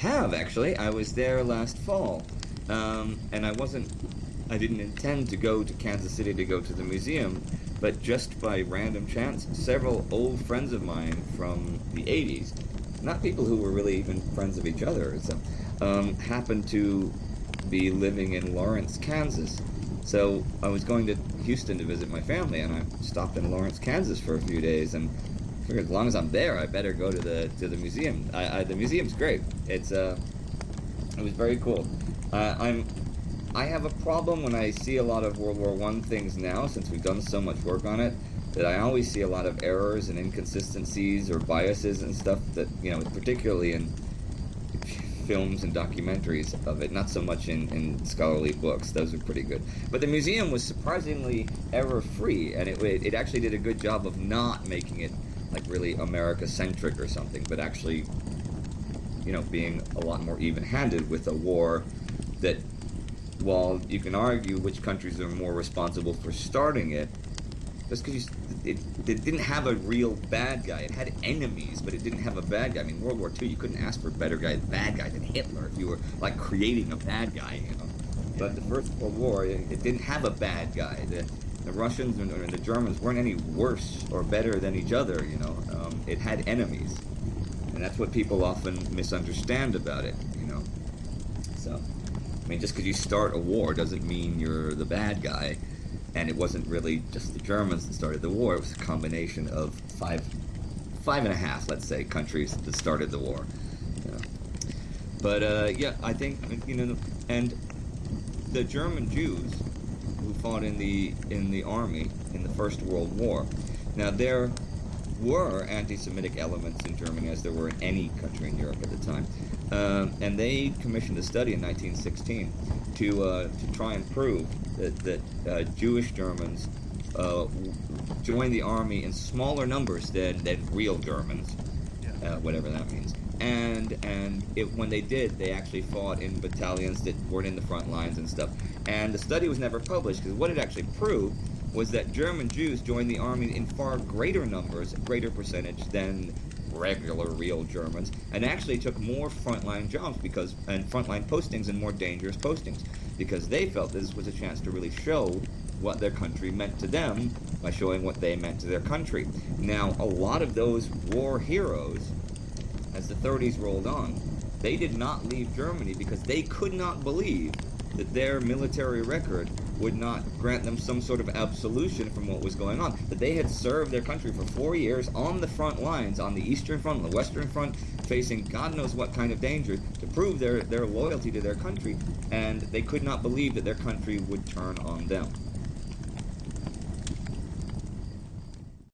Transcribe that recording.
have actually. I was there last fall, and I didn't intend to go to Kansas City to go to the museum, but just by random chance, several old friends of mine from the 80s, not people who were really even friends of each other, happened to be living in Lawrence, Kansas. So I was going to Houston to visit my family, and I stopped in Lawrence, Kansas for a few days, and figured as long as I'm there, I better go to the museum. The museum's great. It was very cool. I have a problem when I see a lot of World War One things now, since we've done so much work on it, that I always see a lot of errors and inconsistencies or biases and stuff that, particularly in films and documentaries of it, not so much in scholarly books. Those are pretty good. But the museum was surprisingly error-free, and it actually did a good job of not making it like really America-centric or something, but actually, being a lot more even-handed with a war that, while you can argue which countries are more responsible for starting it, just because it didn't have a real bad guy. It had enemies, but it didn't have a bad guy. I mean, World War II, you couldn't ask for a bad guy than Hitler if you were like creating a bad guy, But the First World War, it didn't have a bad guy. The Russians and the Germans weren't any worse or better than each other, It had enemies, and that's what people often misunderstand about it, So, I mean, just because you start a war doesn't mean you're the bad guy. And it wasn't really just the Germans that started the war. It was a combination of five and a half, let's say, countries that started the war. But I think and the German Jews who fought in the army in the First World War. Now there were anti-Semitic elements in Germany, as there were in any country in Europe at the time, and they commissioned a study in 1916 to try and prove that Jewish Germans joined the army in smaller numbers than real Germans, whatever that means. And when they did, they actually fought in battalions that weren't in the front lines and stuff. And the study was never published, because what it actually proved was that German Jews joined the army in far greater numbers, greater percentage than regular real Germans, and actually took more frontline jobs and frontline postings and more dangerous postings, because they felt this was a chance to really show what their country meant to them by showing what they meant to their country. Now, a lot of those war heroes, as the 30s rolled on, they did not leave Germany because they could not believe that their military record would not grant them some sort of absolution from what was going on. That they had served their country for 4 years on the front lines, on the Eastern Front, on the Western Front, facing God knows what kind of danger to prove their loyalty to their country, and they could not believe that their country would turn on them.